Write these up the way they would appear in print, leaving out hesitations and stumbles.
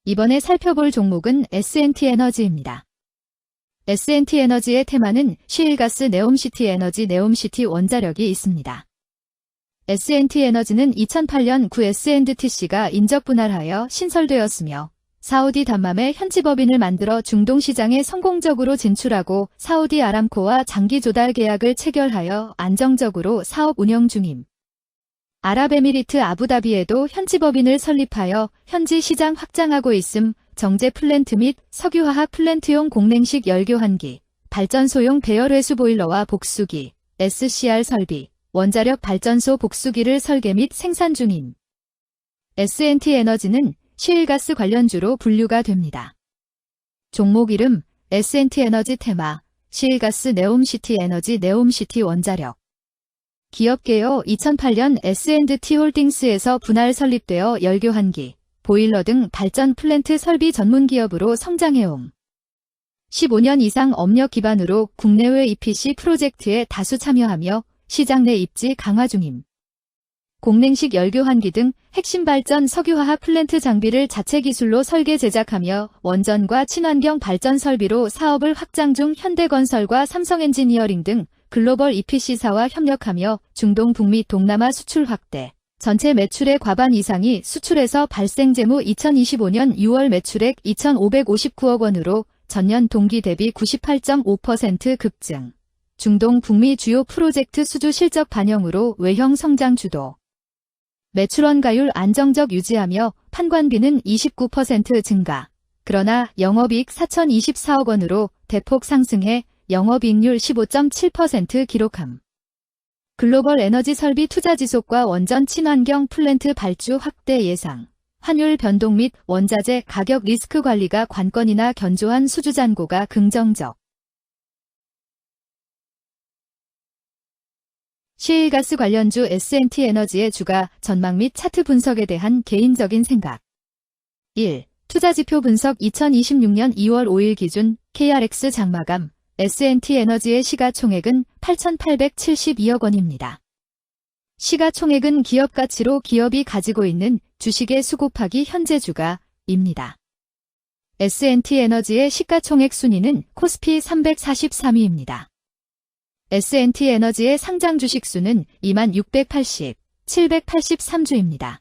이번에 살펴볼 종목은 S&T에너지입니다. S&T에너지의 테마는 시일가스 네옴시티 에너지 네옴시티 원자력이 있습니다. S&T에너지는 2008년 구 S&T씨가 인적 분할하여 신설되었으며 사우디 담맘의 현지 법인을 만들어 중동 시장에 성공적으로 진출하고 사우디 아람코와 장기 조달 계약을 체결하여 안정적으로 사업 운영 중임. 아랍에미리트 아부다비에도 현지 법인을 설립하여 현지 시장 확장하고 있음. 정제 플랜트 및 석유화학 플랜트용 공냉식 열교환기, 발전소용 배열회수 보일러와 복수기, SCR 설비, 원자력 발전소 복수기를 설계 및 생산 중인 S&T에너지는 시일가스 관련주로 분류가 됩니다. 종목 이름 S&T에너지 테마, 시일가스 네옴시티 에너지 네옴시티 원자력. 기업 개요 2008년 S&T홀딩스에서 분할 설립되어 열교환기, 보일러 등 발전 플랜트 설비 전문 기업으로 성장해옴. 15년 이상 업력 기반으로 국내외 EPC 프로젝트에 다수 참여하며 시장 내 입지 강화 중임. 공냉식 열교환기 등 핵심 발전 석유화학 플랜트 장비를 자체 기술로 설계 제작하며 원전과 친환경 발전 설비로 사업을 확장 중 현대건설과 삼성엔지니어링 등 글로벌 EPC사와 협력하며 중동 북미 동남아 수출 확대. 전체 매출의 과반 이상이 수출에서 발생 재무 2025년 6월 매출액 2,559억 원으로 전년 동기 대비 98.5% 급증. 중동 북미 주요 프로젝트 수주 실적 반영으로 외형 성장 주도. 매출원가율 안정적 유지하며 판관비는 29% 증가. 그러나 영업이익 4,024억 원으로 대폭 상승해 영업이익률 15.7% 기록함. 글로벌 에너지 설비 투자 지속과 원전 친환경 플랜트 발주 확대 예상. 환율 변동 및 원자재 가격 리스크 관리가 관건이나 견조한 수주 잔고가 긍정적. 시일가스 관련주 S&T에너지의 주가 전망 및 차트 분석에 대한 개인적인 생각. 1. 투자지표 분석 2026년 2월 5일 기준 KRX 장마감 S&T에너지의 시가총액은 8,872억 원입니다. 시가총액은 기업가치로 기업이 가지고 있는 주식의 수 곱하기 현재 주가입니다. S&T에너지의 시가총액 순위는 코스피 343위입니다. S&T에너지의 상장 주식 수는 26,783주입니다.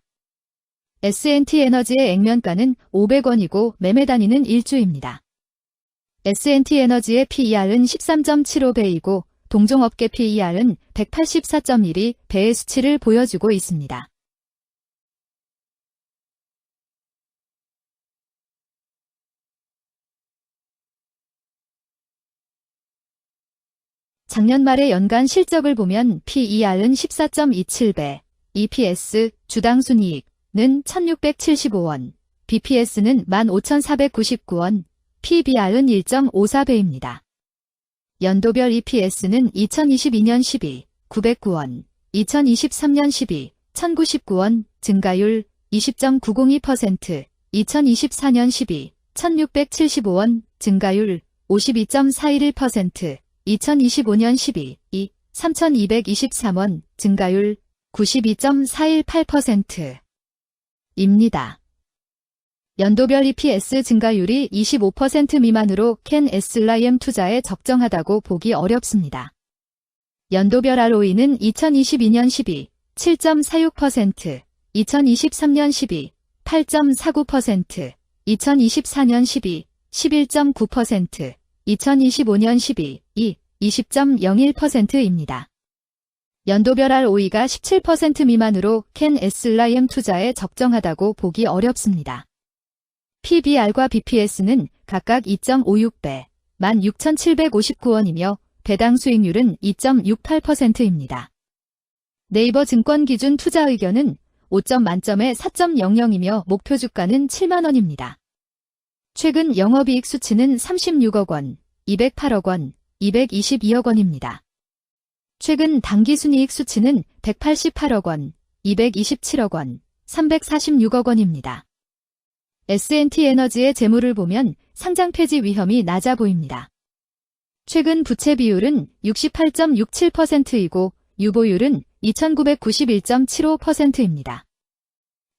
S&T에너지의 액면가는 500원이고 매매 단위는 1주입니다. S&T에너지의 PER은 13.75배이고 동종업계 PER은 184.12배의 수치를 보여주고 있습니다. 작년 말의 연간 실적을 보면 PER은 14.27배, EPS, 주당 순이익은 1,675원, BPS는 15,499원, PBR은 1.54배입니다. 연도별 EPS는 2022년 12, 909원, 2023년 12, 1,099원, 증가율 20.902%, 2024년 12, 1,675원, 증가율 52.411%, 2025년 12, 3,223원, 증가율 92.418%입니다. 연도별 EPS 증가율이 25% 미만으로 캔 SLIM 투자에 적정하다고 보기 어렵습니다. 연도별 ROE는 2022년 12, 7.46%, 2023년 12, 8.49%, 2024년 12, 11.9%, 2025년 12, 20.01%입니다. 연도별 ROE가 17% 미만으로 캔 SLIM 투자에 적정하다고 보기 어렵습니다. PBR과 BPS는 각각 2.56배, 16,759원이며 배당 수익률은 2.68%입니다. 네이버 증권 기준 투자 의견은 5점 만점에 4.00이며 목표 주가는 7만원입니다. 최근 영업이익 수치는 36억 원, 208억 원, 222억 원입니다. 최근 당기순이익 수치는 188억 원, 227억 원, 346억 원입니다. S&T에너지의 재물을 보면 상장 폐지 위험이 낮아 보입니다. 최근 부채 비율은 68.67%이고 유보율은 2,991.75%입니다.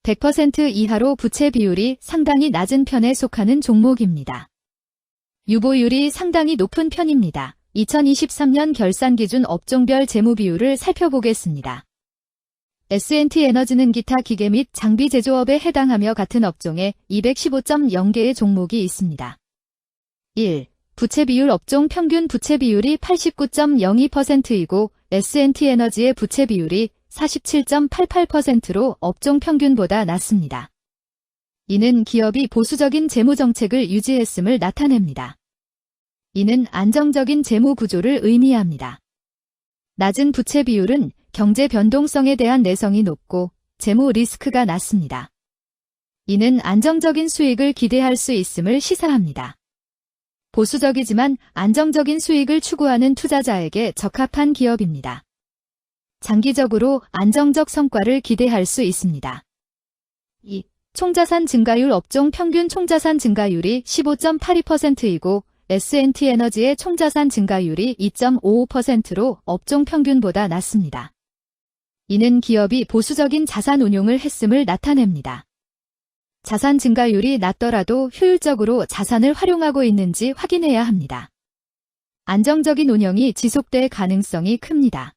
100% 이하로 부채 비율이 상당히 낮은 편에 속하는 종목입니다. 유보율이 상당히 높은 편입니다. 2023년 결산 기준 업종별 재무 비율을 살펴보겠습니다. S&T에너지는 기타 기계 및 장비 제조업에 해당하며 같은 업종에 215.0개의 종목이 있습니다. 1. 부채 비율 업종 평균 부채 비율이 89.02%이고 S&T에너지의 부채 비율이 47.88%로 업종 평균보다 낮습니다. 이는 기업이 보수적인 재무 정책을 유지했음을 나타냅니다. 이는 안정적인 재무 구조를 의미합니다. 낮은 부채 비율은 경제 변동성에 대한 내성이 높고 재무 리스크가 낮습니다. 이는 안정적인 수익을 기대할 수 있음을 시사합니다. 보수적이지만 안정적인 수익을 추구하는 투자자에게 적합한 기업입니다. 장기적으로 안정적 성과를 기대할 수 있습니다. 2. 총자산 증가율 업종 평균 총자산 증가율이 15.82%이고 S&T에너지의 총자산 증가율이 2.55%로 업종 평균보다 낮습니다. 이는 기업이 보수적인 자산 운용을 했음을 나타냅니다. 자산 증가율이 낮더라도 효율적으로 자산을 활용하고 있는지 확인해야 합니다. 안정적인 운영이 지속될 가능성이 큽니다.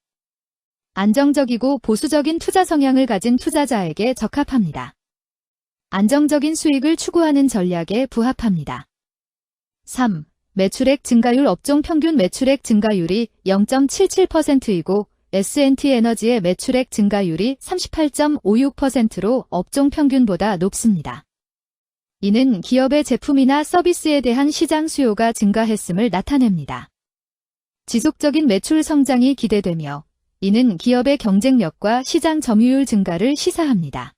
안정적이고 보수적인 투자 성향을 가진 투자자에게 적합합니다. 안정적인 수익을 추구하는 전략에 부합합니다. 3. 매출액 증가율 업종 평균 매출액 증가율이 0.77%이고 S&T에너지의 매출액 증가율이 38.56%로 업종 평균보다 높습니다. 이는 기업의 제품이나 서비스에 대한 시장 수요가 증가했음을 나타냅니다. 지속적인 매출 성장이 기대되며 이는 기업의 경쟁력과 시장 점유율 증가를 시사합니다.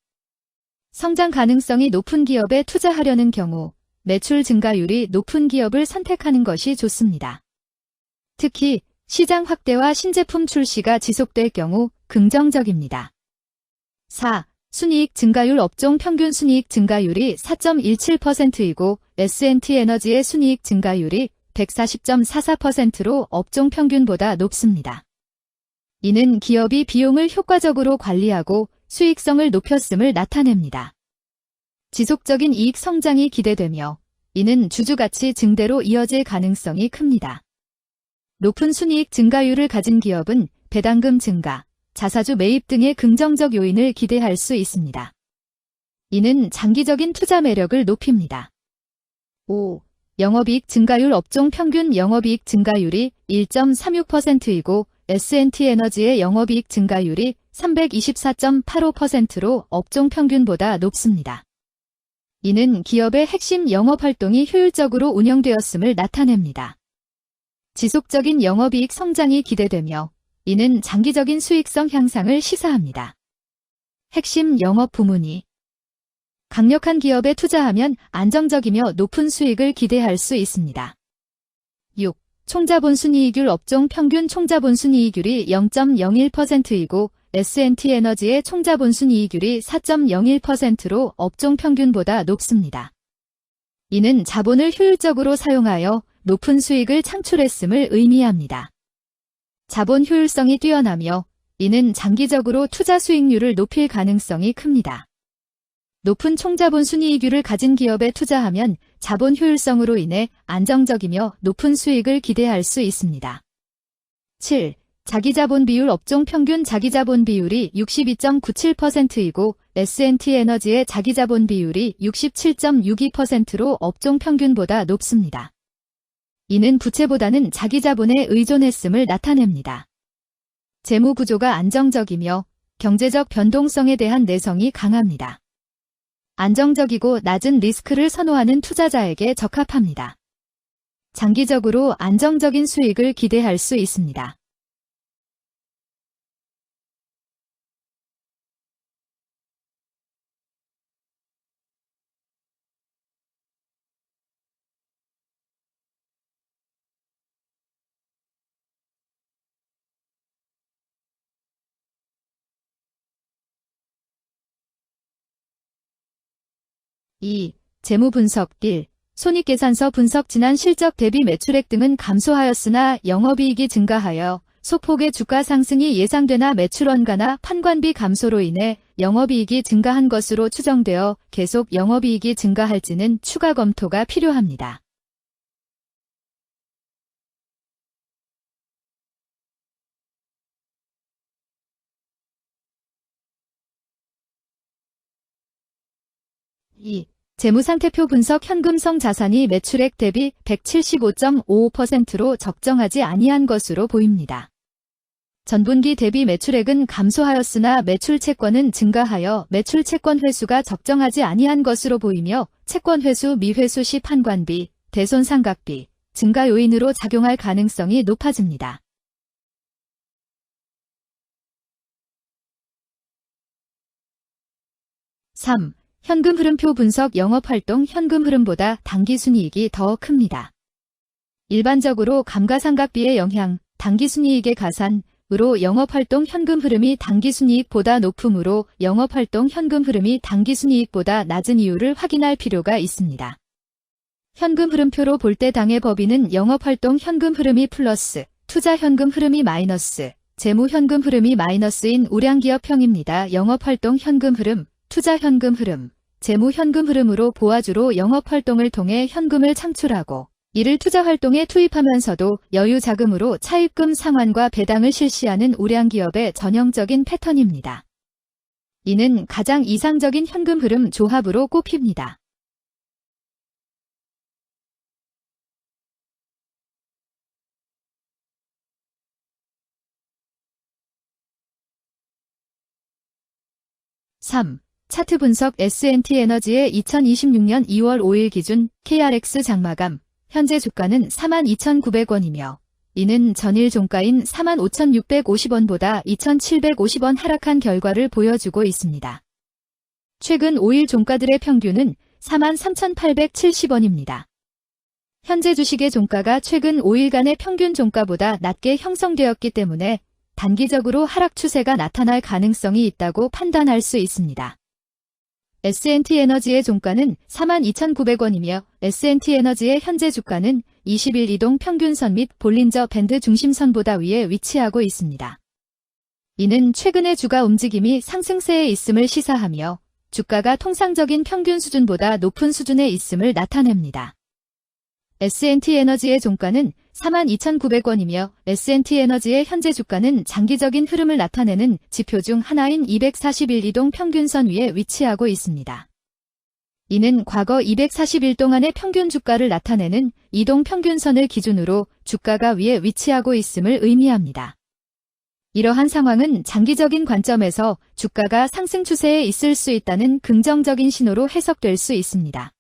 성장 가능성이 높은 기업에 투자하려는 경우 매출 증가율이 높은 기업을 선택하는 것이 좋습니다. 특히 시장 확대와 신제품 출시가 지속될 경우 긍정적입니다. 4. 순이익 증가율 업종 평균 순이익 증가율이 4.17%이고 S&T에너지의 순이익 증가율이 140.44%로 업종 평균보다 높습니다. 이는 기업이 비용을 효과적으로 관리하고 수익성을 높였음을 나타냅니다. 지속적인 이익 성장이 기대되며 이는 주주가치 증대로 이어질 가능성이 큽니다. 높은 순이익 증가율을 가진 기업은 배당금 증가, 자사주 매입 등의 긍정적 요인을 기대할 수 있습니다. 이는 장기적인 투자 매력을 높입니다. 5. 영업이익 증가율 업종 평균 영업이익 증가율이 1.36%이고 S&T에너지의 영업이익 증가율이 324.85%로 업종 평균보다 높습니다. 이는 기업의 핵심 영업활동이 효율적으로 운영되었음을 나타냅니다. 지속적인 영업이익 성장이 기대되며 이는 장기적인 수익성 향상을 시사합니다. 핵심 영업 부문이 강력한 기업에 투자하면 안정적이며 높은 수익을 기대할 수 있습니다. 6. 총자본순이익률 업종 평균 총자본순이익률이 0.01%이고 S&T에너지의 총자본순이익률이 4.01%로 업종 평균보다 높습니다. 이는 자본을 효율적으로 사용하여 높은 수익을 창출했음을 의미합니다. 자본 효율성이 뛰어나며 이는 장기적으로 투자 수익률을 높일 가능성이 큽니다. 높은 총자본 순이익률을 가진 기업에 투자하면 자본 효율성으로 인해 안정적이며 높은 수익을 기대할 수 있습니다. 7. 자기자본 비율 업종 평균 자기자본 비율이 62.97%이고 S&T에너지의 자기자본 비율이 67.62%로 업종 평균보다 높습니다. 이는 부채보다는 자기자본에 의존했음을 나타냅니다. 재무 구조가 안정적이며 경제적 변동성에 대한 내성이 강합니다. 안정적이고 낮은 리스크를 선호하는 투자자에게 적합합니다. 장기적으로 안정적인 수익을 기대할 수 있습니다. (2) 재무 분석 1. 손익계산서 분석 지난 실적 대비 매출액 등은 감소하였으나 영업이익이 증가하여 소폭의 주가 상승이 예상되나 매출 원가나 판관비 감소로 인해 영업이익이 증가한 것으로 추정되어 계속 영업이익이 증가할지는 추가 검토가 필요합니다. 재무상태표 분석 현금성 자산이 매출액 대비 175.55%로 적정하지 아니한 것으로 보입니다. 전분기 대비 매출액은 감소하였으나 매출 채권은 증가하여 매출 채권 회수가 적정하지 아니한 것으로 보이며 채권 회수 미회수 시 판관비, 대손상각비, 증가 요인으로 작용할 가능성이 높아집니다. 3. 현금 흐름표 분석 영업활동 현금 흐름보다 당기순이익이 더 큽니다. 일반적으로 감가상각비의 영향, 당기순이익의 가산으로 영업활동 현금 흐름이 당기순이익보다 높으므로 영업활동 현금 흐름이 당기순이익보다 낮은 이유를 확인할 필요가 있습니다. 현금 흐름표로 볼 때 당해 법인은 영업활동 현금 흐름이 플러스, 투자 현금 흐름이 마이너스, 재무 현금 흐름이 마이너스인 우량기업형입니다. 영업활동 현금 흐름, 투자 현금 흐름, 재무 현금 흐름으로 보아주로 영업활동을 통해 현금을 창출하고 이를 투자활동에 투입하면서도 여유 자금으로 차입금 상환과 배당을 실시하는 우량기업의 전형적인 패턴입니다. 이는 가장 이상적인 현금 흐름 조합으로 꼽힙니다. 차트 분석 S&T에너지의 2026년 2월 5일 기준 KRX 장마감, 현재 주가는 42,900원이며 이는 전일 종가인 45,650원보다 2,750원 하락한 결과를 보여주고 있습니다. 최근 5일 종가들의 평균은 43,870원입니다. 현재 주식의 종가가 최근 5일간의 평균 종가보다 낮게 형성되었기 때문에 단기적으로 하락 추세가 나타날 가능성이 있다고 판단할 수 있습니다. S&T에너지의 종가는 42,900원이며 S&T에너지의 현재 주가는 20일 이동 평균선 및 볼린저 밴드 중심선보다 위에 위치하고 있습니다. 이는 최근의 주가 움직임이 상승세에 있음을 시사하며 주가가 통상적인 평균 수준보다 높은 수준에 있음을 나타냅니다. S&T에너지의 종가는 42,900원이며 S&T에너지의 현재 주가는 장기적인 흐름을 나타내는 지표 중 하나인 241 이동 평균선 위에 위치하고 있습니다. 이는 과거 240일 동안의 평균 주가를 나타내는 이동 평균선을 기준으로 주가가 위에 위치하고 있음을 의미합니다. 이러한 상황은 장기적인 관점에서 주가가 상승 추세에 있을 수 있다는 긍정적인 신호로 해석될 수 있습니다.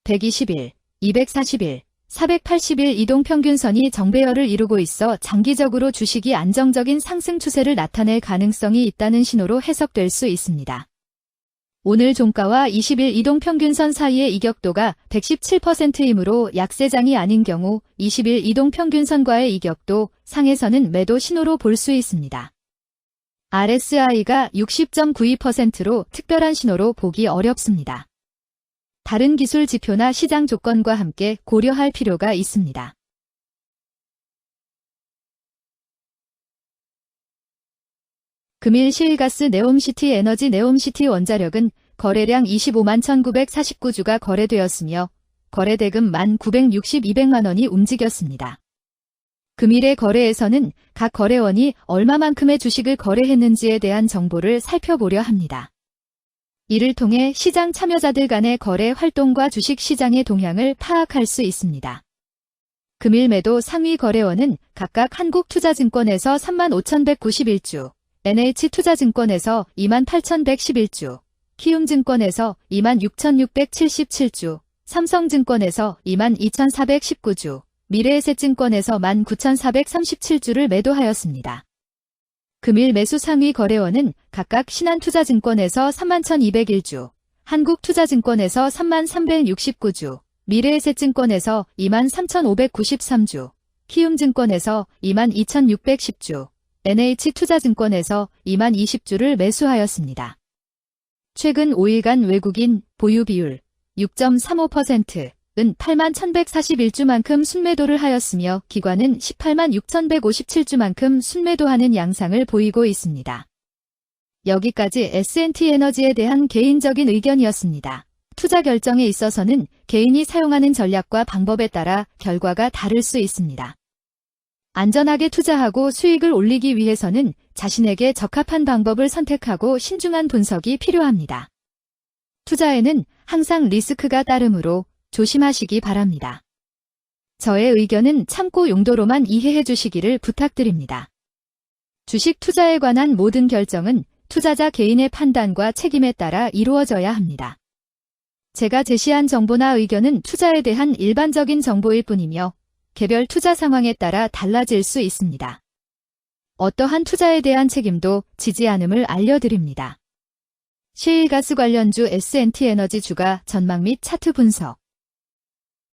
120일, 241, 480일 이동평균선이 정배열을 이루고 있어 장기적으로 주식이 안정적인 상승 추세를 나타낼 가능성이 있다는 신호로 해석될 수 있습니다. 오늘 종가와 20일 이동평균선 사이의 이격도가 117%이므로 약세장이 아닌 경우 20일 이동평균선과의 이격도 상에서는 매도 신호로 볼 수 있습니다. RSI가 60.92%로 특별한 신호로 보기 어렵습니다. 다른 기술 지표나 시장 조건과 함께 고려할 필요가 있습니다. 금일 시일가스 네옴시티 에너지 네옴시티 원자력은 거래량 25만 1949주가 거래되었으며 거래대금 1,962백만 원이 움직였습니다. 금일의 거래에서는 각 거래원이 얼마만큼의 주식을 거래했는지에 대한 정보를 살펴보려 합니다. 이를 통해 시장 참여자들 간의 거래 활동과 주식 시장의 동향을 파악할 수 있습니다. 금일 매도 상위 거래원은 각각 한국투자증권에서 35,191주, NH투자증권에서 28,111주, 키움증권에서 26,677주, 삼성증권에서 22,419주, 미래에셋증권에서 19,437주를 매도하였습니다. 금일 매수 상위 거래원은 각각 신한투자증권에서 31,201주, 한국투자증권에서 33,369주, 미래에셋증권에서 23,593주, 키움증권에서 22,610주, NH투자증권에서 20,020주를 매수하였습니다. 최근 5일간 외국인 보유 비율 6.35%은 81,141주만큼 순매도를 하였으며 기관은 186,157주만큼 순매도하는 양상을 보이고 있습니다. 여기까지 S&T에너지에 대한 개인적인 의견이었습니다. 투자 결정에 있어서는 개인이 사용하는 전략과 방법에 따라 결과가 다를 수 있습니다. 안전하게 투자하고 수익을 올리기 위해서는 자신에게 적합한 방법을 선택하고 신중한 분석이 필요합니다. 투자에는 항상 리스크가 따르므로 조심하시기 바랍니다. 저의 의견은 참고 용도로만 이해해 주시기를 부탁드립니다. 주식 투자에 관한 모든 결정은 투자자 개인의 판단과 책임에 따라 이루어져야 합니다. 제가 제시한 정보나 의견은 투자에 대한 일반적인 정보일 뿐이며 개별 투자 상황에 따라 달라질 수 있습니다. 어떠한 투자에 대한 책임도 지지 않음을 알려드립니다. 셰일가스 관련주 S&T에너지 주가 전망 및 차트 분석.